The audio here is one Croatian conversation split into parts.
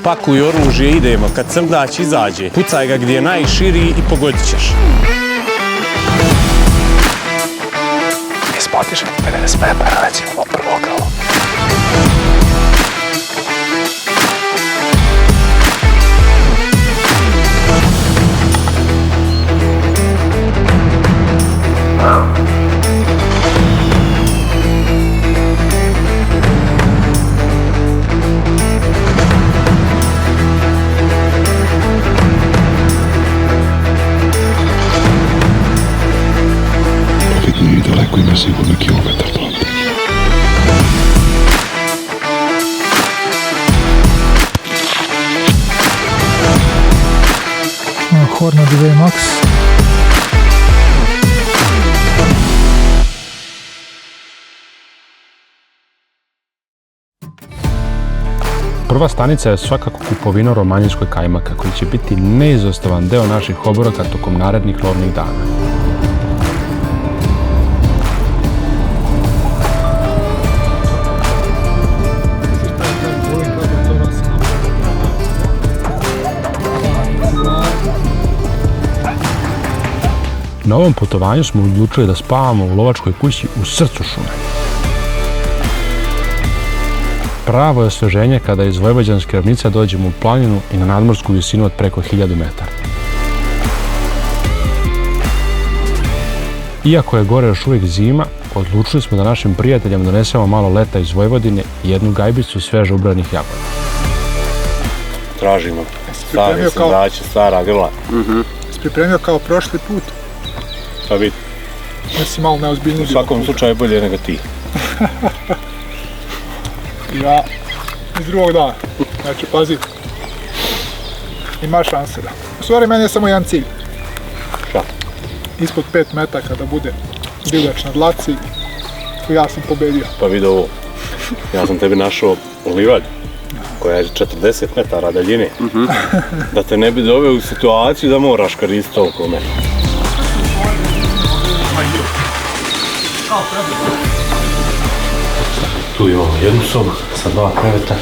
Pakuj oružje, idemo, kad crndać izađe, pucaj ga gdje je najširi i pogodit ćeš. Ispodiš 50 metara, recimo, prvo krilo. I daleko ima sigurno kilometar planete. Hornet 2 Max. Prva stanica je svakako kupovina romanjinskoj kajmaka koji će biti neizostavan deo naših obroka tokom narednih lovnih dana. Na ovom putovanju smo odlučili da spavamo u lovačkoj kući u srcu šume. Pravo je osveženje kada iz Vojvođanske ravnice dođemo u planinu i na nadmorsku visinu od preko 1000 metara. Iako je gore još uvijek zima, odlučili smo da našim prijateljima donesemo malo leta iz Vojvodine i jednu gajbicu sveže ubranih jagoda. Tražimo stare sandače, stara grla. Si pripremio kao prošli put? Pa vidi. Ja si malo neozbiljniji. U svakom slučaju bolje nego ti. Ja iz drugog dana. Znači, pazi. Ima šanse da. U stvari, meni je samo jedan cilj. Šta? Ispod 5 metaka da bude divljač na dlaci. Ja sam pobedio. Pa vidi ovo. Ja sam tebi našao u livadi koja je 40 metara daljine. Da te ne bi doveo u situaciju da moraš koristiti toliko metara. Tu imamo jednu sobu sa 2 kreveta.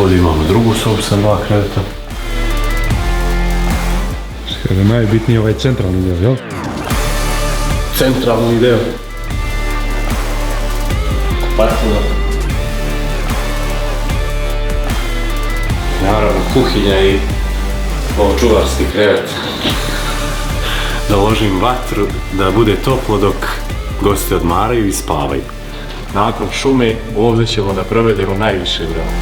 Ovdje imamo drugu sobu sa 2 kreveta. Kada je najbitniji ovaj centralni deo, jel? Centralni deo. Kupatilo. Naravno kuhinja i ovo čuvarski krevet. Da ložim vatru, da bude toplo dok gosti odmaraju i spavaju. Nakon šume ovdje ćemo da provedemo najviše vremena.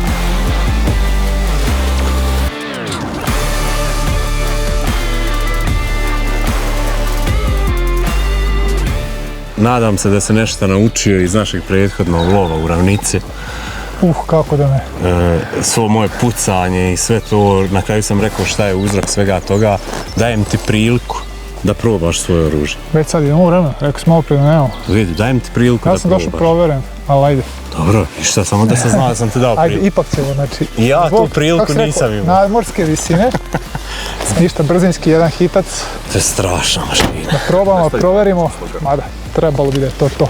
Nadam se da se nešto naučio iz našeg prethodnog lova u ravnici. Kako da ne. Svo moje pucanje i sve to, na kraju sam rekao šta je uzrok svega toga. Dajem ti priliku da probaš svoje oružje. Već sad idemo u vremenu, rekao sam malo prije da nemamo. Vidi, dajem ti priliku da probaš. Ja sam došao proveren, ali ajde. Dobro, i šta, samo da sam znao da sam ti dao priliku. Ajde, ipak ćemo, znači... Ja tu priliku nisam imao. Nadmorske visine. Ništa, brzinski, jedan hitac. To je strašna mašina. Da probamo, proverimo, mada trebalo bi da je to.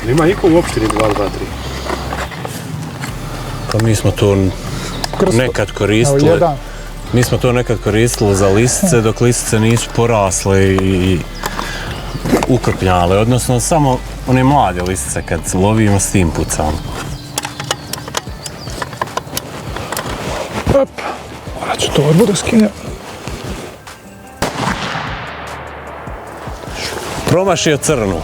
Ima iko u opštini 223? Pa mi smo to nekad koristili. Mi smo to nekad koristili za lisice, dok lisice nisu porasle i ukrupnjale, odnosno samo one mlade lisice kad lovimo s tim pucamo. Morat ću torbu da skinem. Promašio crnu.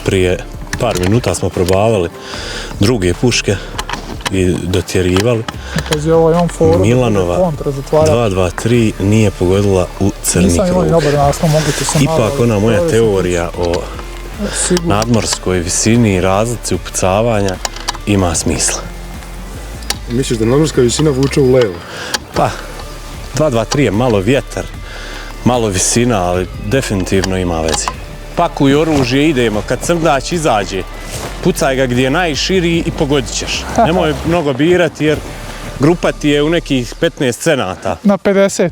Prije par minuta smo probavali druge puške i dotjerivali. Pazi, ovo je on forum. Milanova 223 nije pogodila u crni krug. Ipak ona moja teorija o nadmorskoj visini i razlici upucavanja ima smisla. Misliš da nadmorska visina vuče u levo? Pa, 223 je malo vjetar, malo visina, ali definitivno ima veze. Pakuj oružje, idemo, kad crndać izađe, pucaj ga gdje je najširi i pogodit ćeš. Nemoj mnogo birati jer Grupa ti je u nekih 15 cenata. Na 50.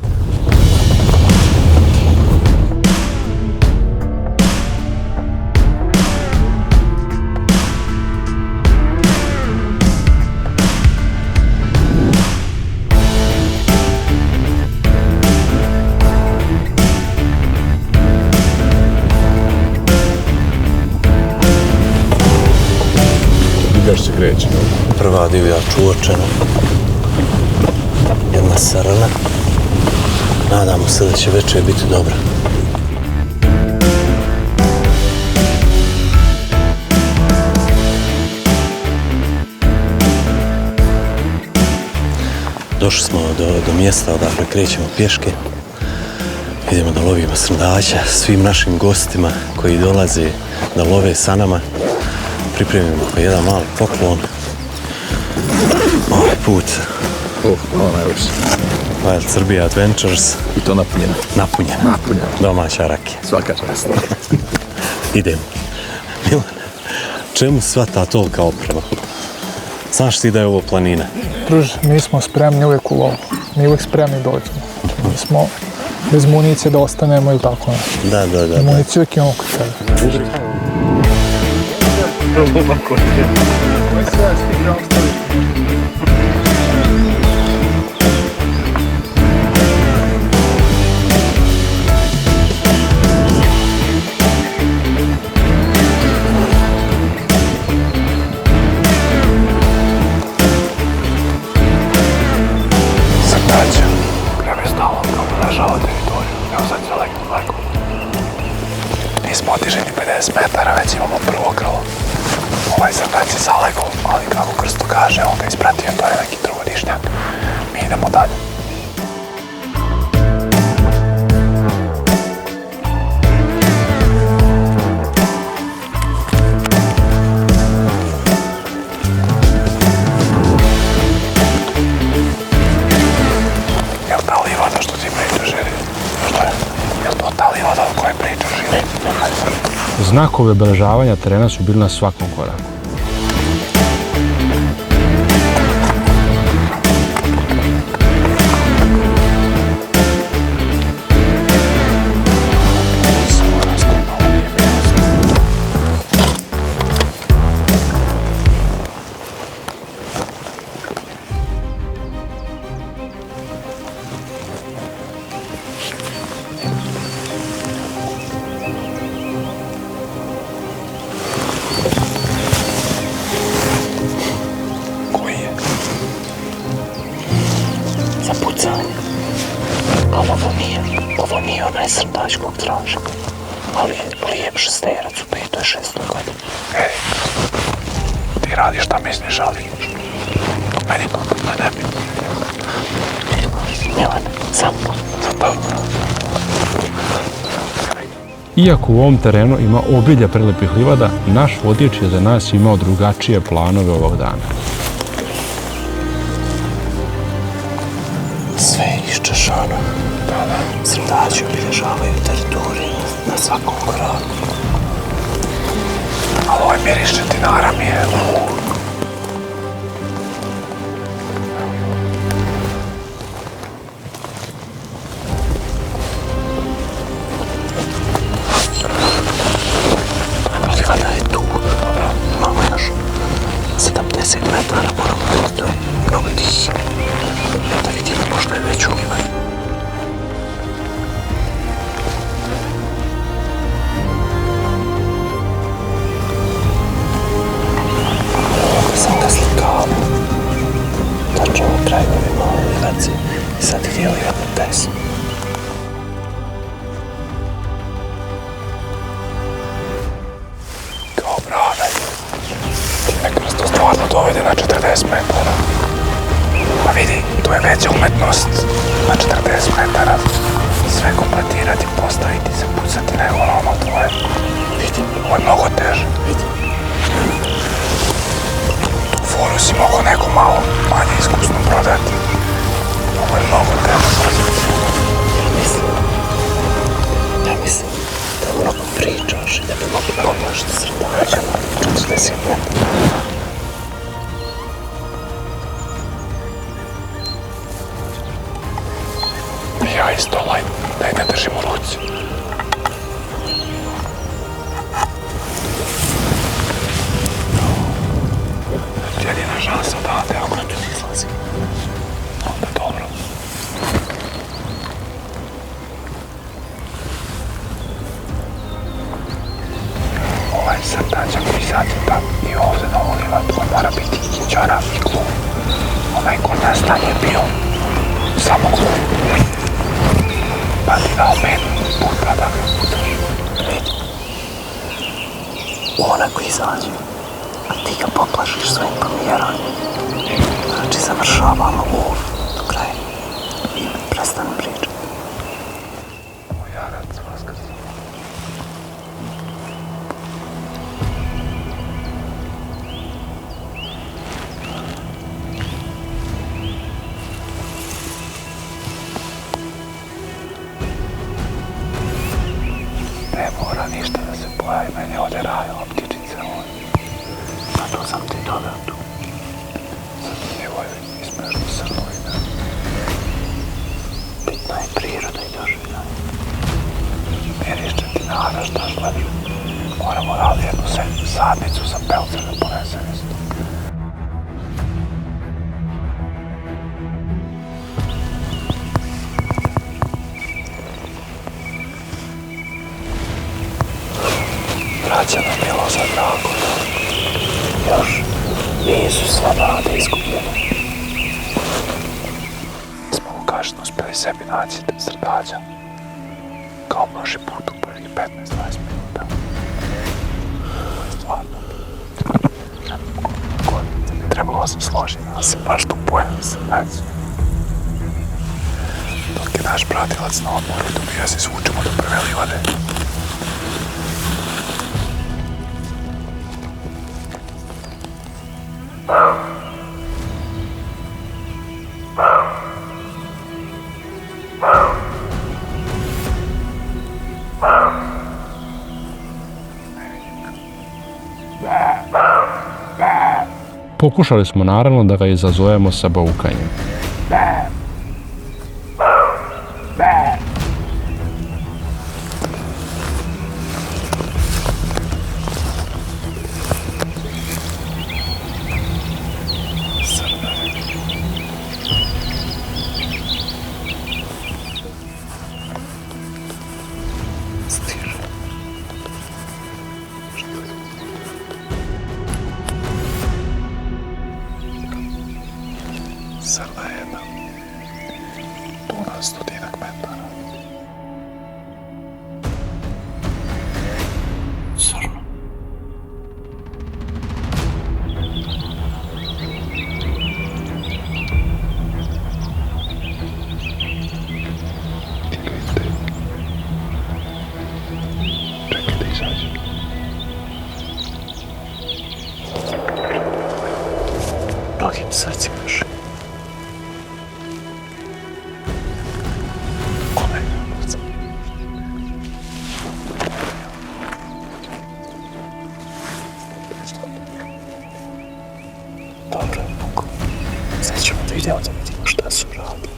Divljač se kreće. Prva divljač uočena. Jedna srna. Nadamo se da će večer biti dobra. Došli smo do mjesta odakle krećemo pješke. Idemo da lovimo srndaća. Svim našim gostima koji dolaze da love sa nama pripremimo jedan mali poklon. Ovaj put Ovo najviše. Wild Serbia Adventures. I to napunjeno. Napunjena. Domaća rakija. Svaka čast. Idemo. Milane, čemu sva ta tolika oprema? Znaš ti da je ovo planina? Druže, mi smo spremni uvijek u lovu. Mi uvijek spremni dođemo. Mi smo bez municije da ostanemo ili tako nešto. Da. Municiju uvijek imamo kod sebe. Srdaća, prema stalom kao nažao teritoriju, evo sad se legnu lako. Nismo otiženi 50 metara, već imamo prvo krlo. Ovaj srdac je zalegao, ali kako Krsto kaže, on ga ispratio, to je neki trogodišnjak. Mi idemo dalje. Jel ta livada što ti pričaš, Eri? Što je? Jel to ta livada o kojoj pričaš, Eri? Znakovi obeležavanja terena su bili na svakom koraku. Ovo nije onaj srdač kog tražim, ali je lijep šesterac u 5. i 6. godini. Ej, ti radiš šta misliš, ali meni to ne bi. Milane, samo za to. Iako u ovom terenu ima obilja prelepih livada, naš vodič je za nas imao drugačije planove ovog dana. Sve je iščešano. Srdaći obilježavaju teritoriju na svakom koraku. Ali ovaj miriš četinara mi je... Livada je tu. Imamo još 70 metara, moramo biti to je mnogo tihi. Da vidimo, možda je već ulivaju. Sam ga slikao. Tačno u krajevima livaci i sad htjeli jednu pesmu. Kao brave. Nek nas to stvarno dovede na 40 metara. Pa vidi, tu je veća umetnost na 40 metara. Sve kompletirati, postaviti se, pucati nego ono tvoje. Vidi, ovo je mnogo teže. Vidi. Tu foru si mogo neko malo manje iskusno prodati. Ovo je mnogo teže. Ja mislim da mnogo pričaš i da bi mogu pomoći srdačama 40 metara. Ovaj stolaj, da je ne držim u ruci. Jedina šansa odavde, ako tu izlazi. Onda dobro. Ovaj srdačak koji zacrta i ovdje na ulivat, on mora biti i čarav i klub. Onaj ko nastanje bio samo klub. Pa ti dao 5 puta da ga pucaš. Vidi. Onako izađe, a ti ga poplašiš svojim pomjeranjem. Znači završavamo ovo do kraja. I prestanu pričati. Jarac vaskrsao. Ne mora ništa da se pojavi, meni ovdje rajala ptičice ovdje. Zato sam ti dodao tu. Zanimljivo je i smešno srnovine. Bitna je priroda i doživljaj. Miriš četinara, šta želiš? Moramo dali jednu sadnicu za pelce da ponese isto. Vraća nam bilo za drago. Još nisu sva nade izgubljene. Smo u kažinu uspjeli sebi naći srdađa. Kao prošli put u prvih 15-20 minuta. Stvarno. Trebalo sam složiti da se baš tu pojavim srdađa. Dok je naš pratilac na odmoru, tu mi ja se izvučemo do prve livade. Pokušali smo naravno da ga izazovemo sa baukanjem. Srna je jedna. Tu na 100-ak metara. Srno. Čekajte. Čekaj da izađe. Mnogim srcima još. Dobro, mogu. Sad ćemo da idemo da vidimo šta su radili.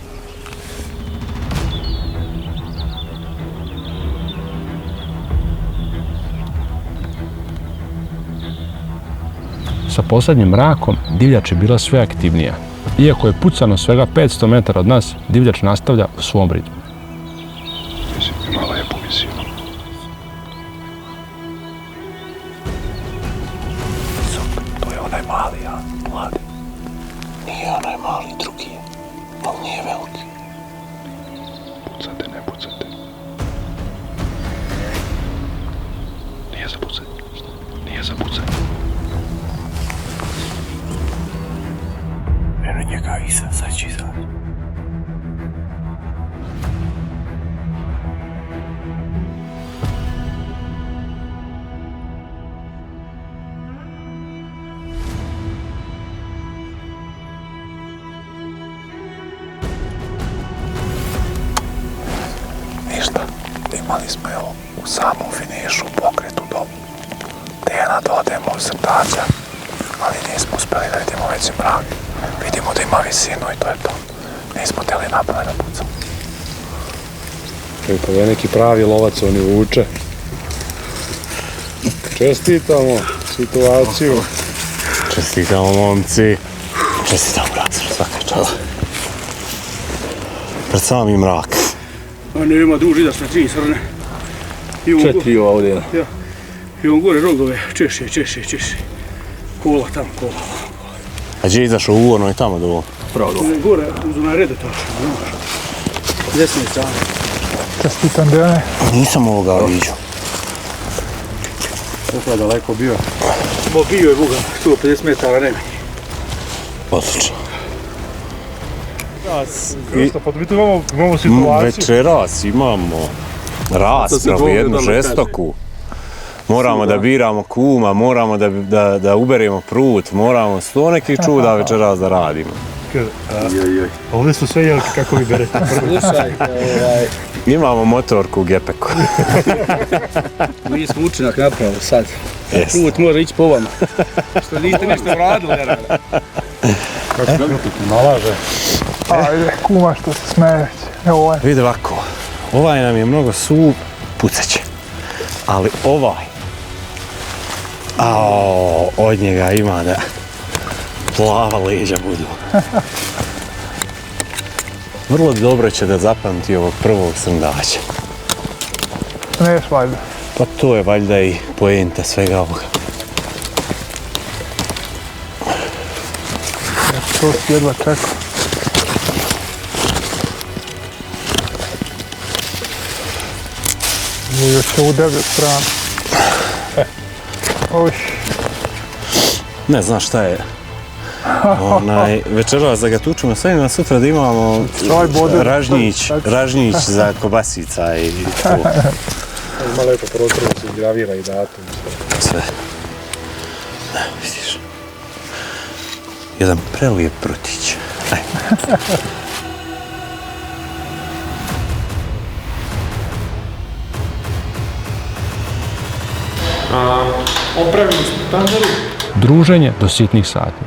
Sa posljednjim mrakom divljač je bila sve aktivnija. Iako je pucano svega 500 metara od nas, divljač nastavlja u svom ritmu. Mislim, imala je po visinu. To je onaj mali, a mladi. Nije onaj mali, drugi je. Ali nije veliki. Pucate, ne pucate. Nije za pucanje. Nije za pucanje. Eno njega iza, sad će izaći. Ništa. Imali smo je u samom finišu pokretu dolu. Dejana da odemo u srdaća, ali nismo uspjeli da vidimo veći mrak. Vidimo da ima visinu i to je to. Nismo htjeli napale da pucamo. Kako je neki pravi lovac, oni vuče. Čestitamo situaciju. Čestitamo, momci. Čestitamo, bracer, svaka čast. Pred sami mrak. A nema duži da smo 3 srne. 4 ovdje. Ja. I on gore rogove češe. Kola tamo, kola. A gdje je izašao u ono i tamo dolo? Pravda. Gore, uz onaj redetač. Desne strane. Čestitam Dejane. Nisam ovoga viđao. Kako je daleko bio? Bio je Bugan, 150 metara ne. Odlično. Krsto, pa mi tu imamo situaciju. Večeras imamo raspravu jednu žestoku. Moramo da biramo kuma, moramo da uberemo prut, moramo 100 nekih čuda večeras da radimo. Ovdje su sve jelke kako vi berete. Slušaj, Imamo motorku u gepeku. mi smo učinak napravili sad. Yes. Prut mora ići po vama. Što niste ništa uradili, ne. Kako se ti nalaže? Ajde, kuma što se smejeć. Evo ovaj. Vidi ovako, ovaj nam je mnogo suv, pucaće. Ali ovaj, od njega ima da plava leđa budu. Vrlo dobro će da zapamti ovog prvog srndaća. Neš valjda. Pa to je valjda i poenta svega ovoga. To si jedva čekao. I još je u 9 strana. Oš. Ne znam šta je. Večeras da ga tučemo sve na sutra da imamo ražnjić za kobasica i to. Ima lepo prostor da se gravira i datum. Sve. Vidiš. Jedan prelijep prutić. Opravili smo tanžeri. Druženje do sitnih sati.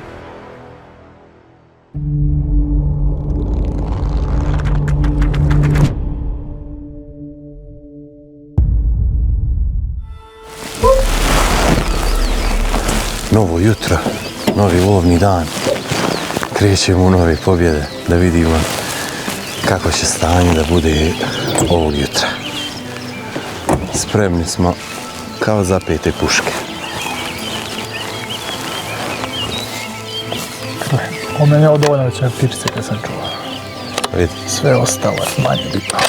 Novo jutro, novi lovni dan. Krećemo u nove pobjede da vidimo kako će stanje da bude ovog jutra. Spremni smo kao zapete puške. O meni je dovoljno će ptičice kad sam čuo. Vidi, Sve ostalo je manje bitno.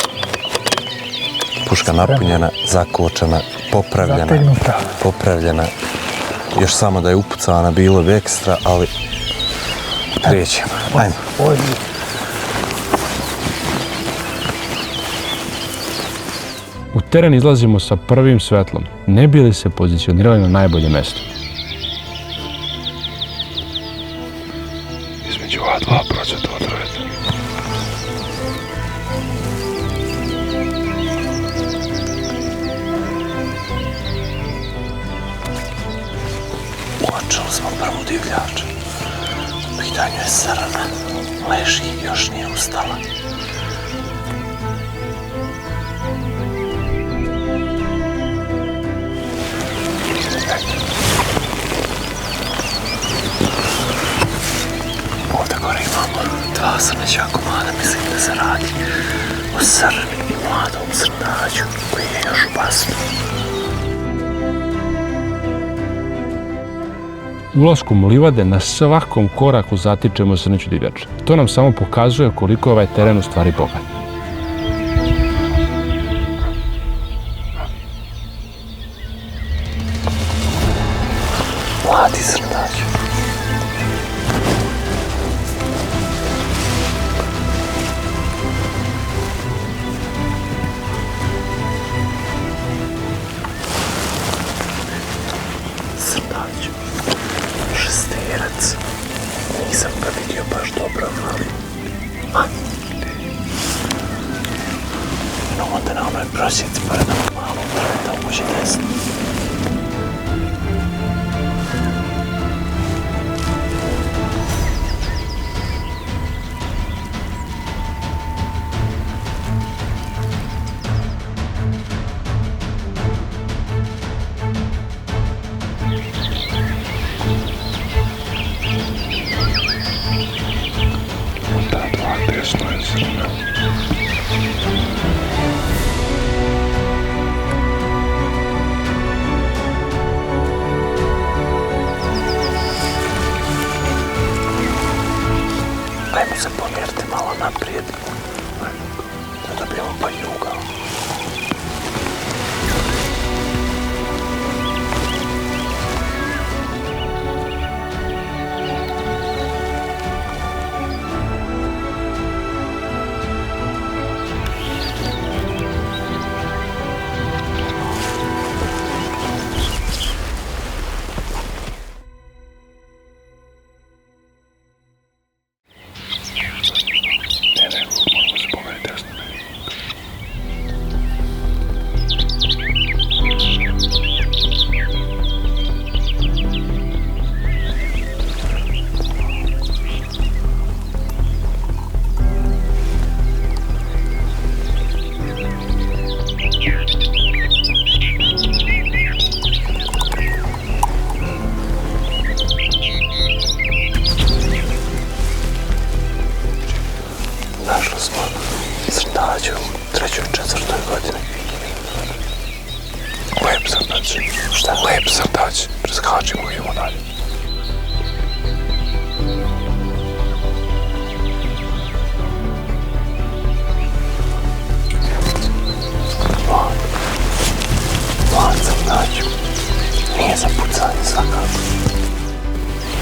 puška napunjena, zakočena, Zategnuta. popravljena. Još samo da je upucana bilo bi ekstra, ali krećemo. Ajmo. Ojde. U teren izlazimo sa prvim svetlom, ne bi li se pozicionirali na najbolje mesto. Između ova dva procenta odrojeta. Uočili smo prvu divljač. U pitanju je srna. Leži, još nije ustala. Ovdje gore imamo 2 srneća komada, mislim da se radi o srni i mladom srnađu koji je još u basnu. Ulaskom u livade na svakom koraku zatičemo srneću divljač. To nam samo pokazuje koliko je ovaj teren u stvari bogat. Mladi srnađu. Srnađu. Šesterac. Nisam ga vidio baš dobro, ali... No onda na onoj prosjeci pa nam malo da uđe desno. Lep srdač, preskačimo i idemo dalje. Plan crtaču. Nije za pucanje svakako.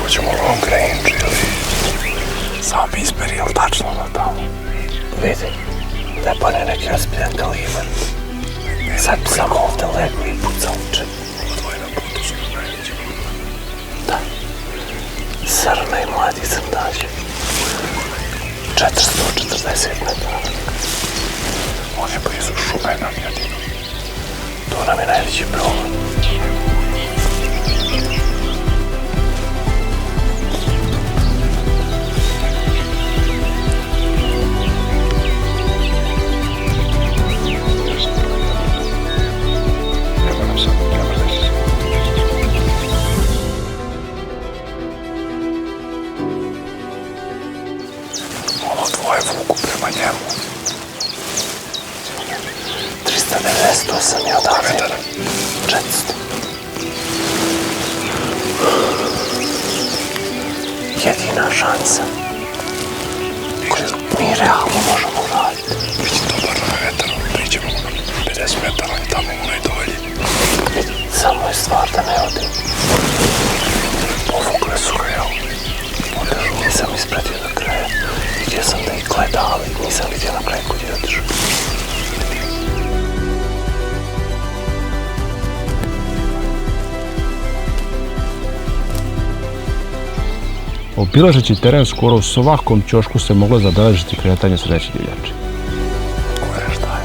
Hoćemo long range ili sam izberi, ili tačno na tamo? Vidi, da je bolje neki raspijan kalibar. Sad bi samo ovdje legli i pucaliče. Odvojena putu su najveći. Da. Srna i mladi crtači. 440 metara. On je blizu šume nam jedino. To nam je najveći problem. Dvoje vuku prema njemu. 398 je odavde. 400. Jedina šansa koju mi realno možemo uraditi. Vidim dobar vetar, priđemo na 50 metara i tamo u onoj dolji. Samo je stvar da ne odim. Povukle su ga, jel? Nisam ispratio do kraja. Vidio sam da ih gleda, ali nisam vidio na kraju kod je otišao. Obilažeći teren skoro u svakom ćošku se moglo zabeležiti kretanje sreće divljači. Ko je šta je?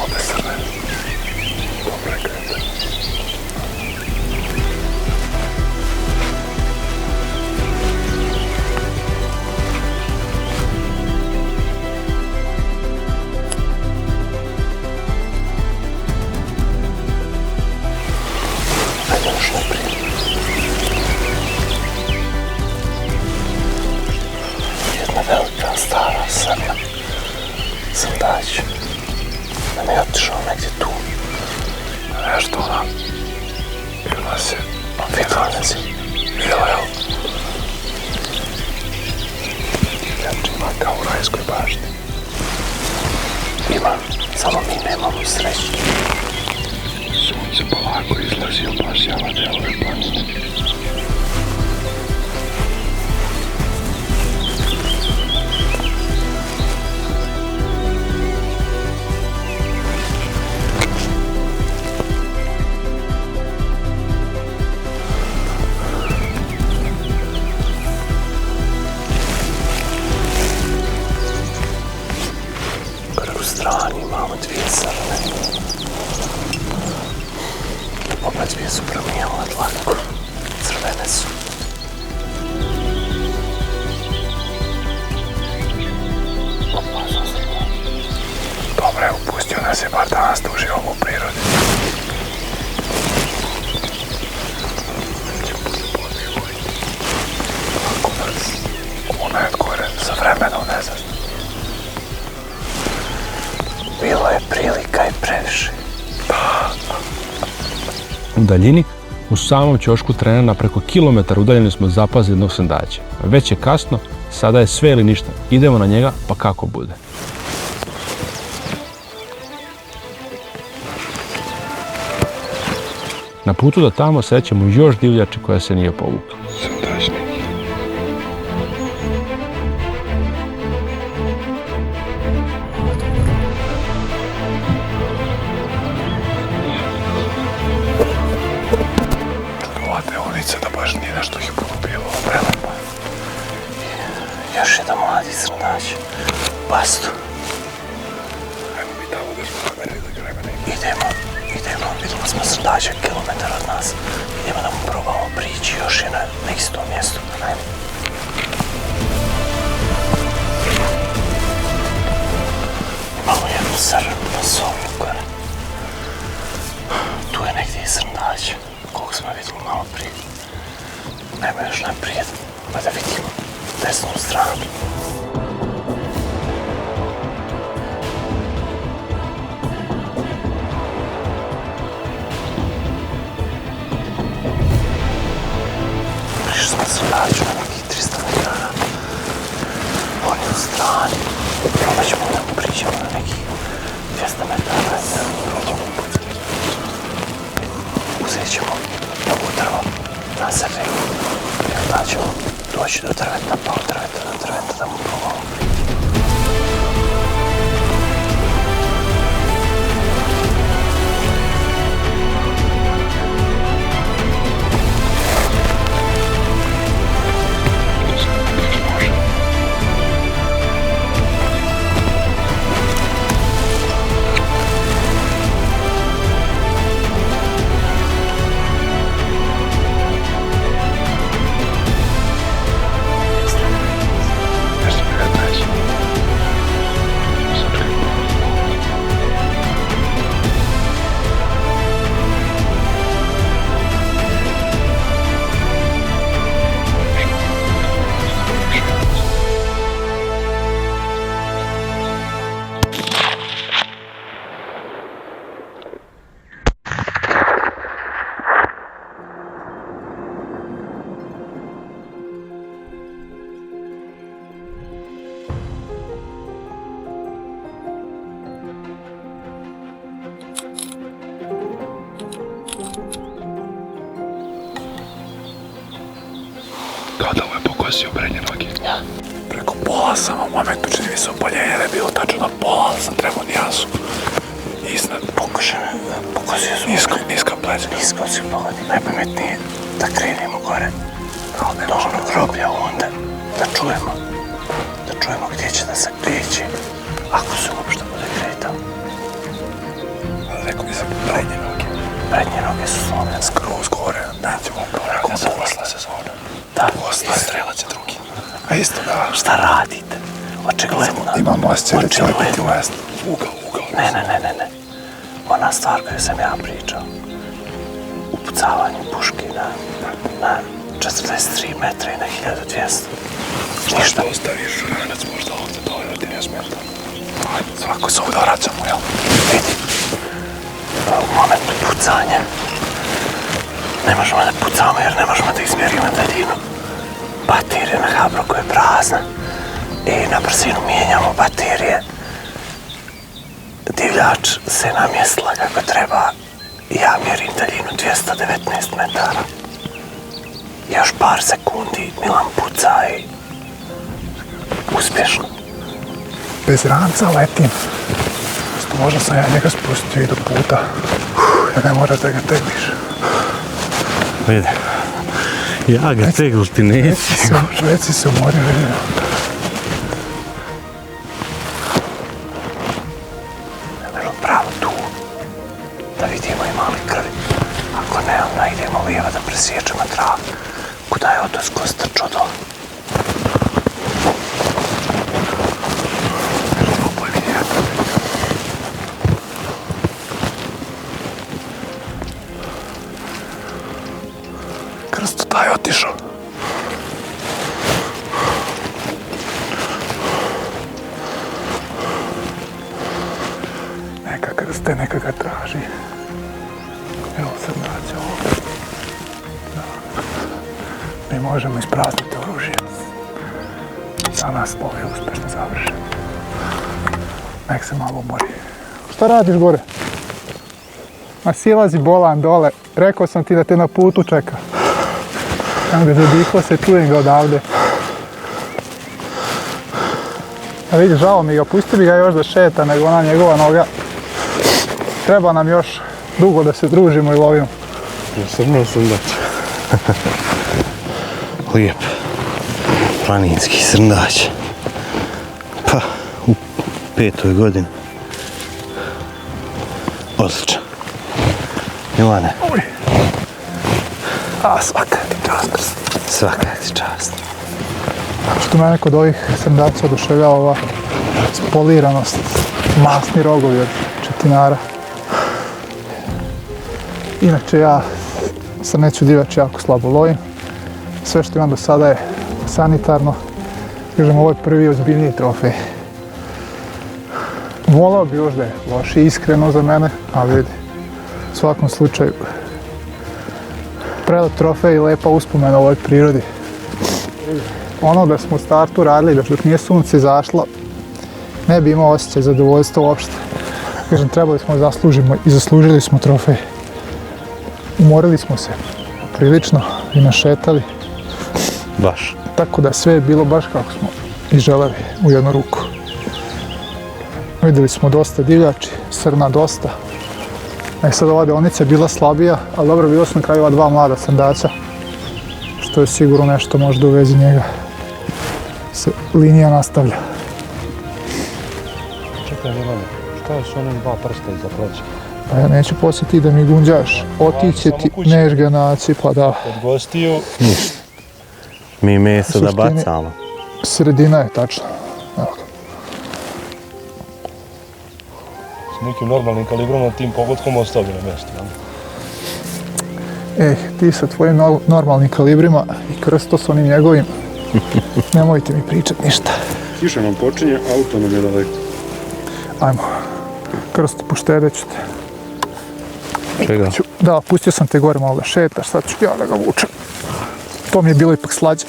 Ode srne. Dobre kretanje. Ajde još naprijed. Jedna velika, stara srna. Crtač. Da mi je otišao negdje tu. Nešto ona. Ili nas je... Vidjela nas je. Vidjela, jel? Divljač ima kao u rajskoj bašti. Ima, samo mi nemamo sreće. Sunce polako izlazi i opasjava delove planine. U strani imamo dvije srne. Oba dvije su promijenile dlaku. Crvene su. Opasno srna. Dobro je, upustio nas je bar danas da uživamo u prirodi. Ako nas kuna je od gore, sa vremenom ne znaš. Bilo je prilika i previše. U daljini, u samom ćošku terena na preko kilometar udaljeni smo zapazili jednog srndaća. Već je kasno, sada je sve ili ništa. Idemo na njega, pa kako bude. Na putu do tamo srećemo još divljači koja se nije povukla. Srdačni. Čudovate ulice da baš nije nešto ih puno bilo prelepa. Još jedan mladi crnač. Bastu. Ajmo mi tamo da smo namerili vremena. Idemo. Vidimo smo crnača kilometar od nas. Idemo da mu probamo prići. Još je na istom mjestu. Ajmo. Imamo jednu srnu pasovnu gore. Tu je negdje i crnač. Koliko smo vidjeli malo prije. Ajmo još naprijed. Pa da vidimo desnu stranu. daću na nekih 300 metara. On je u strani. Probat ćemo da mu priđemo na nekih 200 metara. Uzet ćemo novu drvo na sebe i onda ćemo doći do drveta, pa od drveta do drveta da mu probamo priđemo. Kada mu je pokosio prednje noge? Ja. Preko pola sam u momentu čini mi se opaljenje da je bilo tačno na pola, ali sam trebao nijansu. Iznad. Pokosio sam. Niska pleća. Nisko si pogodi. Najpametnije da krenemo gore. Dobro groblja onda. Da čujemo gdje će da se kreće. Ako se uopšte bude kretao. Ali rekao mi sam prednje noge. Prednje noge su slomljene. Skroz gore. Da. Ćemo kako posla sezona. Da. Posla strelat će drugi. A isto da. Šta radite? Očigledno. Imamo osjećaj da će lepiti u jest. Ugao. Ne. Ona stvar koju sam ja pričao. Upucavanje puški na 43 metra i na 1200. Ništa. Ostaviš ranac možda ovdje dole da ti ne smeta. Ajde, svako se ovdje vraćamo, jel? Vidi. U momentu pucanja. Ne možemo da pucamo jer ne možemo da izmjerimo daljinu baterije na Habroku je prazna. I na brzinu mijenjamo baterije. Divljač se namjestila kako treba. Ja mjerim daljinu 219 metara. Još par sekundi Milan puca i uspješno. Bez ranca letim. Možda sam ja njega spustio i do puta. Ja ne moraš da ga tegliš. Vidi, ja ga tegliti neću. Već si se umorio, vidim. Bilo pravo tu, da vidimo ima li krvi. Ako ne, onda idemo lijeva da presječemo travu. Kuda je odosko strčao dole. Krsto taj otišao. Neka krste, neka ga traži. Evo sad nađe ovo. Mi možemo isprazniti oružje. Za nas lov je uspješno završen. Nek se malo umori. Šta radiš gore? Ma silazi bolan dole. Rekao sam ti da te na putu čeka. Kam ga zadihlo se, čujem ga odavde. A vidi, žao mi ga, pusti bi ga još da šeta, nego ona njegova noga. Treba nam još dugo da se družimo i lovimo. Srnuo sam da će. Lijep. Planinski srndać. Pa, u 5. godini. Odličan. Milane. A, svaka ti čast. Svaka ti čast. Što mene kod ovih srndaca oduševljava ova spoliranost, masni rogovi od četinara. Inače ja srneću divljač jako slabo lovim. Sve što imam do sada je sanitarno. Kažem, ovo je prvi ozbiljniji trofej. Volao bi još da je loši, iskreno za mene, ali vidi, u svakom slučaju prelep trofej i lepa uspomena u ovoj prirodi. ono da smo u startu radili, da dok nije sunce izašlo, ne bi imao osjećaj zadovoljstva uopšte. Kažem, trebali smo da zaslužimo i zaslužili smo trofej. Umorili smo se prilično i našetali. Baš. Tako da sve je bilo baš kako smo i želeli u jednu ruku. Vidjeli smo dosta divljači, srna dosta. Sad ova deonica je bila slabija, ali dobro, bilo su na kraju ova dva mlada srndaća, što je sigurno nešto možda u vezi njega se linija nastavlja. Čekaj, Milane, šta je s onim dva prsta iza pleća? Pa ja neću posjeti da mi gunđaš, otiće ti, neš ga naći, pa da. Od gostiju? Mi meso da bacamo. Sredina je tačno. Evo ga. S nekim normalnim kalibrom na tim pogodkom ostavili na mjestu, ja? Ti sa tvojim normalnim kalibrima i Krsto s onim njegovim, nemojte mi pričat ništa. Kiša nam počinje, auto nam je daleko. Ajmo, Krsto, poštedit ću te. Čega? Da, pustio sam te gore malo da šetaš, sad ću ja da ga vučem. To mi je bilo ipak slađe.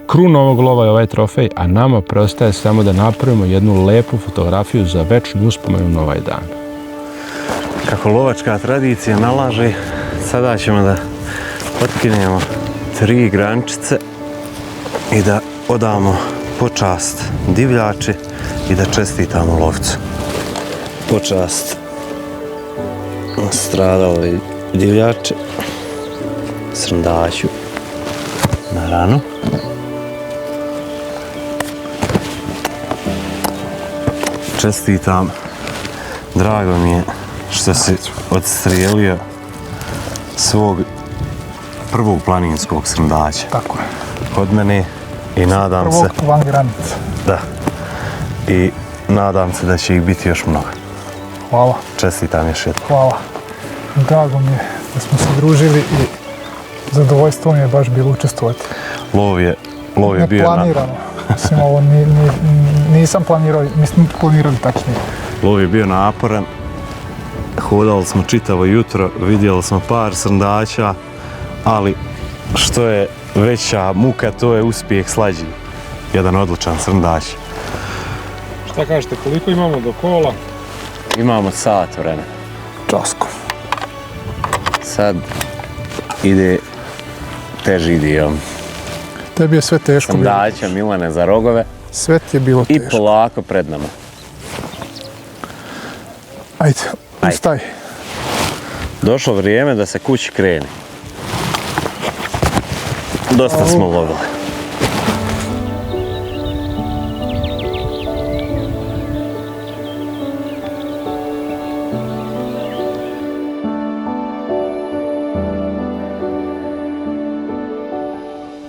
Kruna ovog lova je ovaj trofej, a nama preostaje samo da napravimo jednu lepu fotografiju za večnu uspomenu na ovaj dan. Kako lovačka tradicija nalaže, sada ćemo da otkinemo 3 grančice i da odamo počast divljači i da čestitamo lovcu. Počast stradaloj divljači, srndaću na ranu. Čestitam, drago mi je što si odstrijelio svog prvog planinskog srndaća. Tako je. Od mene i nadam prvog se... van granice. Da. I nadam se da će ih biti još mnogo. Hvala. Čestitam još jednom. Hvala. Drago mi je da smo se družili i zadovoljstvo mi je baš bilo učestvovati. Lov je bio neplanirano. Mislim, ovo nisam planirao, nismo planirali tačnije. Lov je bio naporan. Hodali smo čitavo jutro, vidjeli smo par srndaća, ali što je veća muka, to je uspjeh slađi. Jedan odličan srndać. Šta kažete, koliko imamo do kola? Imamo sat vremena. Časko. Sad ide teži dio. Tebi je sve teško bilo. Srndaća Milane za rogove. Sve ti je bilo I teško. polako pred nama. Ajde, ustaj. Došlo vrijeme da se kući kreni. Dosta smo lovili.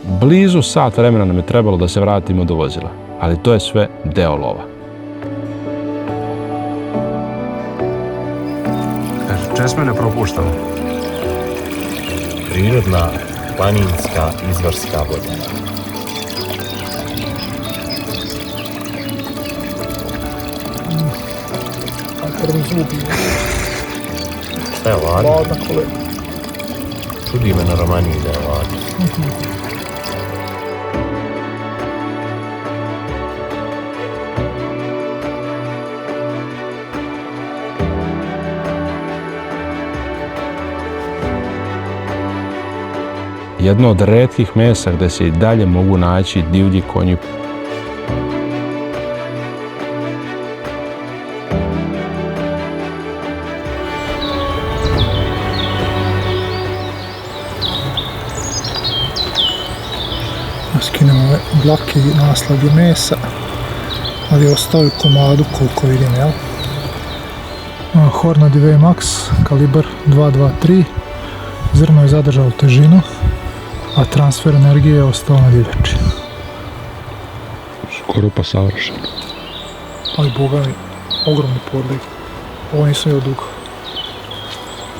Blizu sat vremena nam je trebalo da se vratimo do vozila, ali to je sve deo lova. Česme ne propuštamo. Prirodna, planinska, izvorska voda. Prvi zubi. Šta je ladno? Ladna kolena. Čudi me na Romaniji da je ladno. Jedno od retkih mjesta gdje se i dalje mogu naći divlji konji. Skinemo ove dlake i naslavlje mesa, ali ostao je komadu koliko vidim, jel? Hornady VMAX, kalibar 223, zrno je zadržalo težinu, a transfer energije je ostao na divljači. Skoro pa savršeno. Ali boga mi, ogromni podliv. Ovo nisam jeo dugo.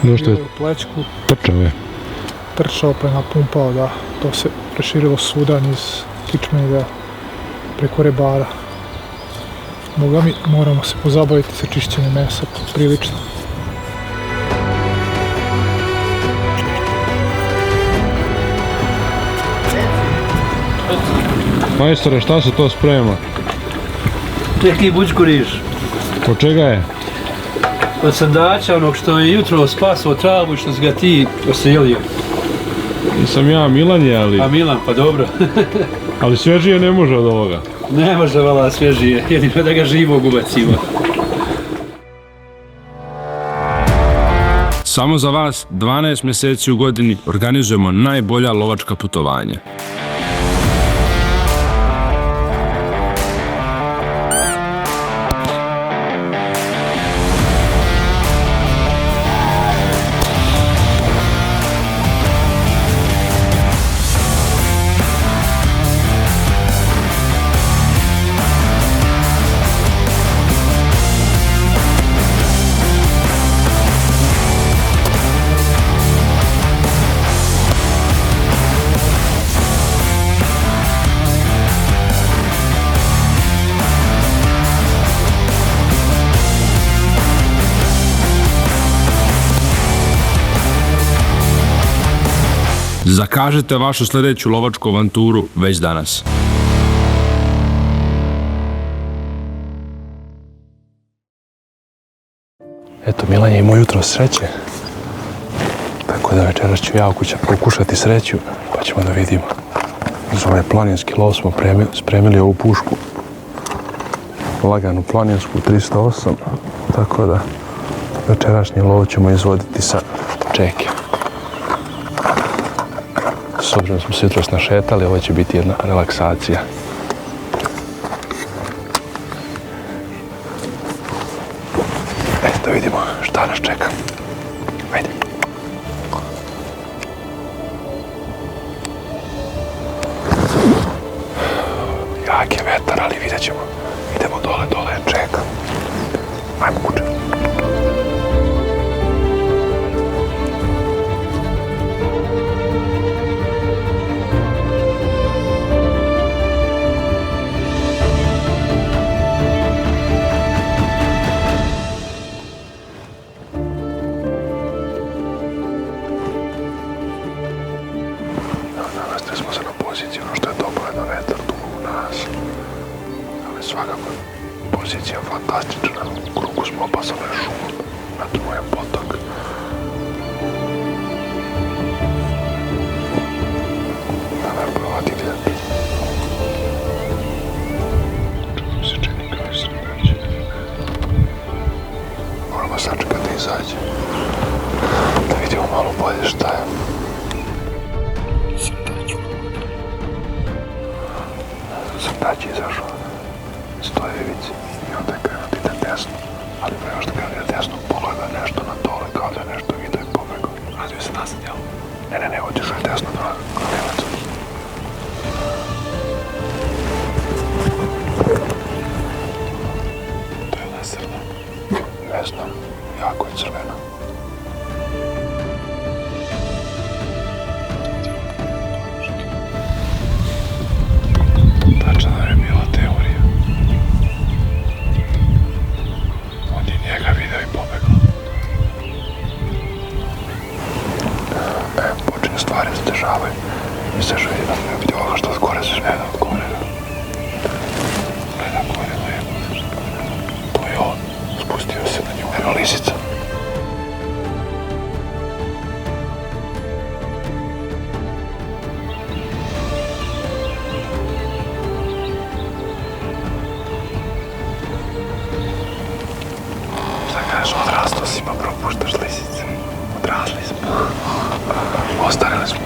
Došto je Bio je u plećku, trčao je. trčao pa je napumpao, da, to se preširilo svuda niz kičme ide preko rebara. Boga mi, moramo se pozabaviti sa čišćenjem mesa prilično. Majstore, šta se to sprema? Neki bućku riž. Od čega je? Od sandača, onog što je jutro spasao travu i što si ga ti oselio. Nisam ja Milan je, ali... A Milan, pa dobro. Ali svježije ne može od ovoga. Ne može vala svježije, jedino da ga živog ubacimo. Samo za vas 12 mjeseci u godini organizujemo najbolja lovačka putovanja. Zakažite vašu sljedeću lovačku avanturu već danas. Eto, Milan je imao jutro sreće. Tako da večeras ću ja u kuća pokušati sreću, pa ćemo da vidimo. Za ovaj planinski lov smo spremili ovu pušku. Laganu planinsku 308, tako da večerašnji lov ćemo izvoditi sa čeke. S obzirom smo se jutros našetali, ovo će biti jedna relaksacija. Da vidimo šta nas čeka. Ajde. Jak je vetar, ali vidjet ćemo. Idemo dole je čeka. Ajmo kuće. Svakako pozicija fantastična. U krugu smo opasali šum, na dnu je potok. Namer provati gledati. Čemu mi se čini kao i srdaće. Moramo sačekati da izađe. Da vidimo malo bolje šta je. Srdaće izašao. Stoje ivici i onda je krenuo da ide desno, ali prema što krenuo da ide desno pogleda nešto na dole kao da je nešto vidio i pobegao. Radio se nazad, jel? Ne, otišao je desno na krenilac. To je ona crna. Ne znam, jako je crvena. Tačno da je bila teorija. Njega video i pobegao. Počinje stvari da se dešavaju. I se želi da ne vidi ovoga što od gore se gleda od gore. Gleda gore, lepo. To je on. Spustio se na nju. Evo lisica. Odrastao si pa propuštaš lisice. Odrasli smo. Ostarili smo.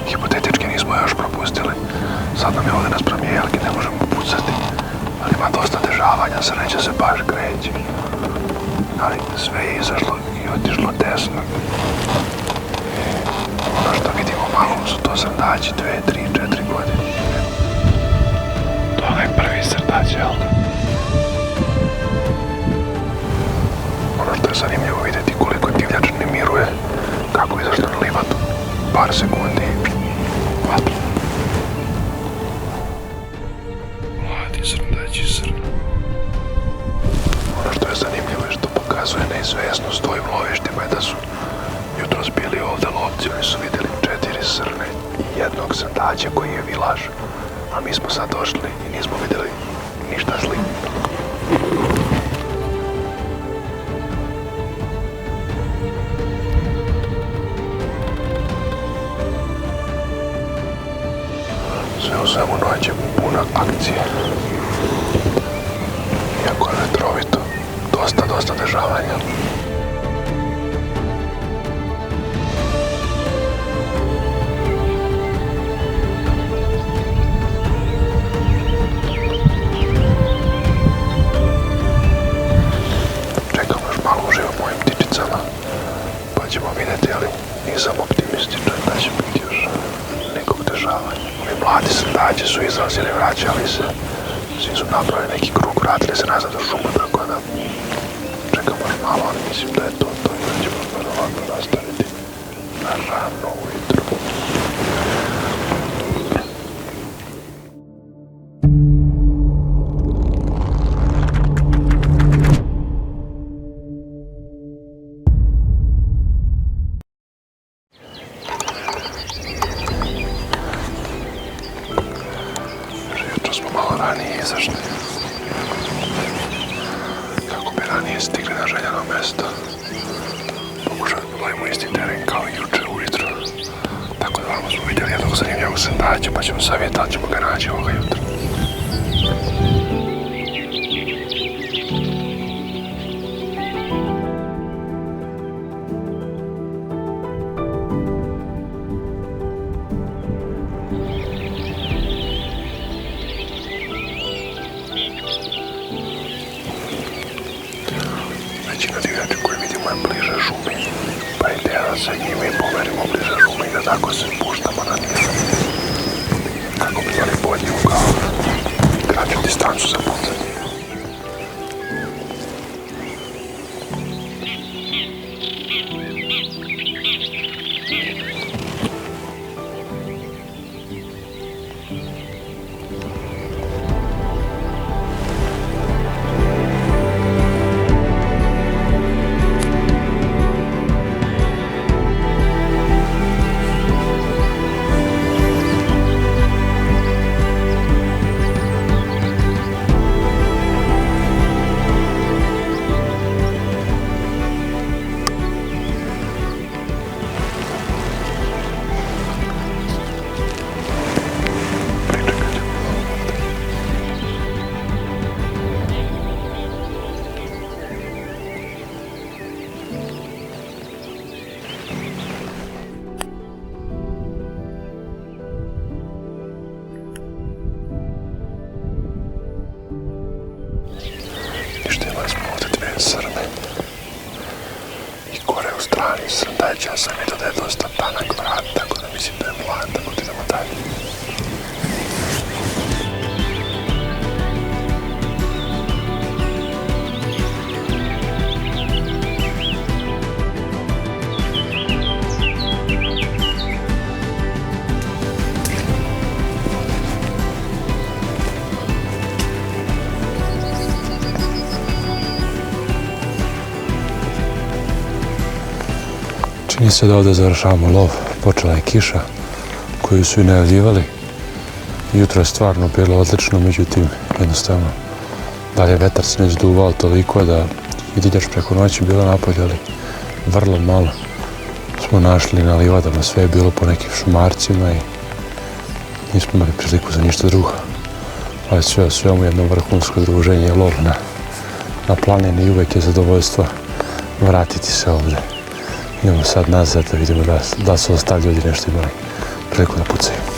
Hipotetički nismo još propustili. Sad nam je ovdje naspram jelke, ne možemo pucati. Ali ima dosta dešavanja, sreća se baš kreće. Ali sve je izašlo i otišlo desno. Ono što vidimo malo su to srdaći 2, 3, 4 godine. To je onaj prvi srdaći, jel? Ono što je zanimljivo vidjeti koliko divljač ne miruje, kako je izašlo na livadu. Par sekundi i vatru. Mladi srdaći srn. Ono što je zanimljivo je što pokazuje neizvesnost ovim lovištima je da su jutros bili ovdje lovci, oni su vidjeli 4 srne i jednog srdaća koji je vilaž, a mi smo sad došli i nismo vidjeli ništa slično. Sve u svemu noć je puna akcije. Iako je vetrovito, dosta dešavanja. Čekam još malo uživam mojim ptičicama, pa ćemo vidjeti, ali nisam optimističan da će biti još nekog dešavanja. Ovi mladi srdači su izlazili, vraćali se, svi su napravili neki krug, vratili se nazad u šumu, tako da čekamo još malo, ali mislim da je to i da ćemo verovatno nastaviti na rano ujutro. Jutro smo malo ranije izašli. Kako bi ranije stigli na željeno mjesto. Pokušali plovimo isti teren kao i juče ujutro. Tako da vamo smo vidjeli jednog zanimljivog srdaća, pa ćemo savjeti da li ćemo ga naći ovoga jutra. Većina divljači koje vidimo je bliže šumi, pa je ideja da se njime i pomerimo bliže šumi i da tako se spuštamo na niz. Kako bi imali bolji ugao, kraću distancu za pucanje. Srne i gore u strani srndaća sam vidio da je dosta tanak vrat, tako da mislim da je mlad, tako da idemo dalje. Čini se da ovdje završavamo lov. Počela je kiša koju su i najavljivali. Jutro je stvarno bilo odlično, međutim, jednostavno, dalje vetar se već duvao toliko da i divljač preko noći bila napolje, ali vrlo malo smo našli na livadama. Sve je bilo po nekim šumarcima i nismo imali priliku za ništa drugo. Ali sve o svemu jedno vrhunsko druženje je lov na planini i uvek je zadovoljstvo vratiti se ovdje. Idemo sad nazad da vidimo da su ostali ljudi nešto imali priliku da pucaju.